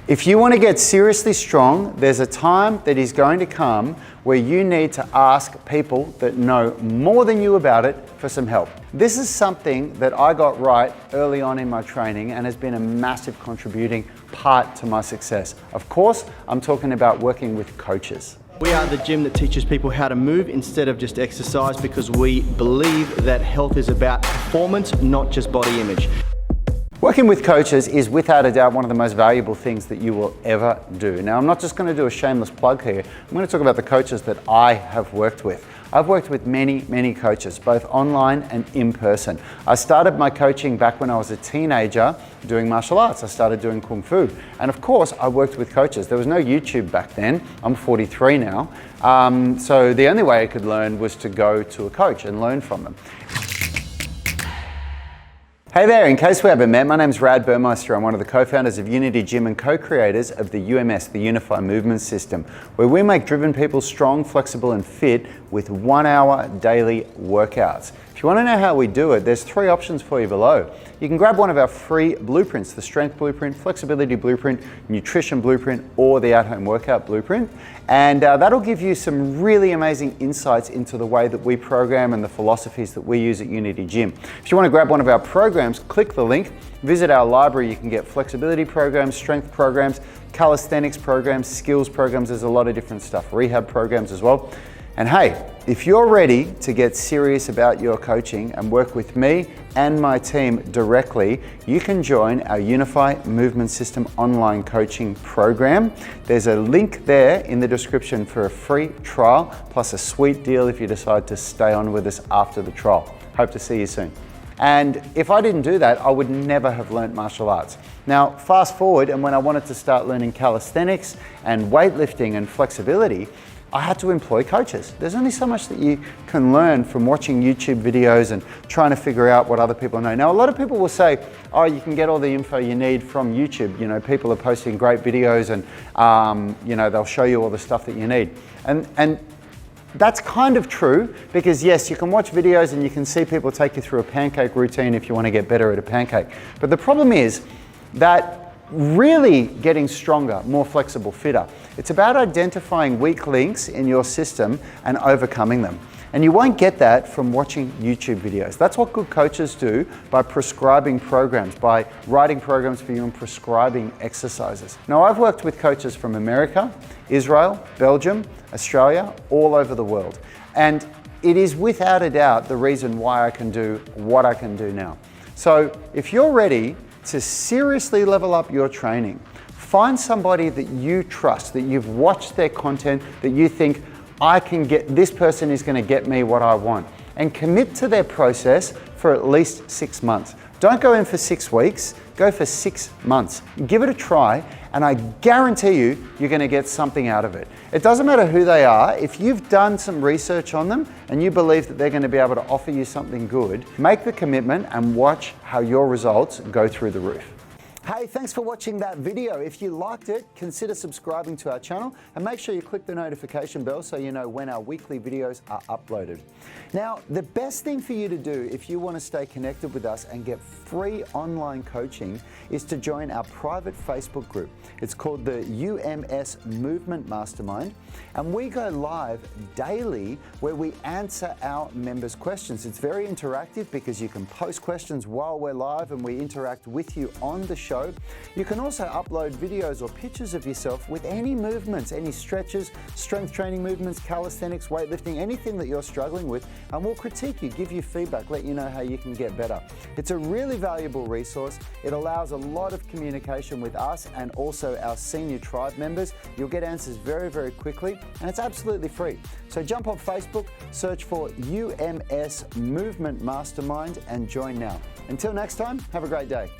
If you want to get seriously strong, there's a time that is going to come where you need to ask people that know more than you about it for some help. This is something that I got right early on in my training and has been a massive contributing part to my success. Of course, I'm talking about working with coaches. We are the gym that teaches people how to move instead of just exercise, because we believe that health is about performance, not just body image. Working with coaches is without a doubt one of the most valuable things that you will ever do. Now, I'm not just going to do a shameless plug here. I'm going to talk about the coaches that I have worked with. I've worked with many coaches, both online and in person. I started my coaching back when I was a teenager doing martial arts. I started doing Kung Fu. And of course, I worked with coaches. There was no YouTube back then. I'm 43 now. So the only way I could learn was to go to a coach and learn from them. Hey there, in case we haven't met, my name's Rad Burmeister. I'm one of the co-founders of Unity Gym and co-creators of the UMS, the Unified Movement System, where we make driven people strong, flexible and fit with 1 hour daily workouts. If you want to know how we do it, there's 3 options for you below. You can grab one of our free blueprints, the Strength Blueprint, Flexibility Blueprint, Nutrition Blueprint, or the At-Home Workout Blueprint. And that'll give you some really amazing insights into the way that we program and the philosophies that we use at Unity Gym. If you want to grab one of our programs, click the link, visit our library. You can get flexibility programs, strength programs, calisthenics programs, skills programs. There's a lot of different stuff, rehab programs as well. And hey, if you're ready to get serious about your coaching and work with me and my team directly, you can join our Unified Movement System online coaching program. There's a link there in the description for a free trial, plus a sweet deal if you decide to stay on with us after the trial. Hope to see you soon. And if I didn't do that, I would never have learned martial arts. Now, fast forward, and when I wanted to start learning calisthenics and weightlifting and flexibility, I had to employ coaches. There's only so much that you can learn from watching YouTube videos and trying to figure out what other people know. Now, a lot of people will say, oh, you can get all the info you need from YouTube. You know, people are posting great videos and, you know, they'll show you all the stuff that you need. And that's kind of true, because yes, you can watch videos and you can see people take you through a pancake routine if you want to get better at a pancake. But the problem is that really getting stronger, more flexible, fitter, it's about identifying weak links in your system and overcoming them. And you won't get that from watching YouTube videos. That's what good coaches do by prescribing programs, by writing programs for you and prescribing exercises. Now, I've worked with coaches from America, Israel, Belgium, Australia, all over the world. And it is without a doubt the reason why I can do what I can do now. So if you're ready to seriously level up your training, find somebody that you trust, that you've watched their content, that you think, this person is going to get me what I want, and commit to their process for at least 6 months. Don't go in for 6 weeks, go for 6 months. Give it a try, and I guarantee you, you're going to get something out of it. It doesn't matter who they are. If you've done some research on them and you believe that they're going to be able to offer you something good, make the commitment and watch how your results go through the roof. Hey, thanks for watching that video. If you liked it, consider subscribing to our channel and make sure you click the notification bell so you know when our weekly videos are uploaded. Now, the best thing for you to do if you want to stay connected with us and get free online coaching is to join our private Facebook group. It's called the UMS Movement Mastermind, and we go live daily where we answer our members' questions. It's very interactive because you can post questions while we're live and we interact with you on the show. You can also upload videos or pictures of yourself with any movements, any stretches, strength training movements, calisthenics, weightlifting, anything that you're struggling with, and we'll critique you, give you feedback, let you know how you can get better. It's a really valuable resource. It allows a lot of communication with us and also our senior tribe members. You'll get answers very quickly, and it's absolutely free. So jump on Facebook, search for UMS Movement Mastermind and join now. Until next time, have a great day.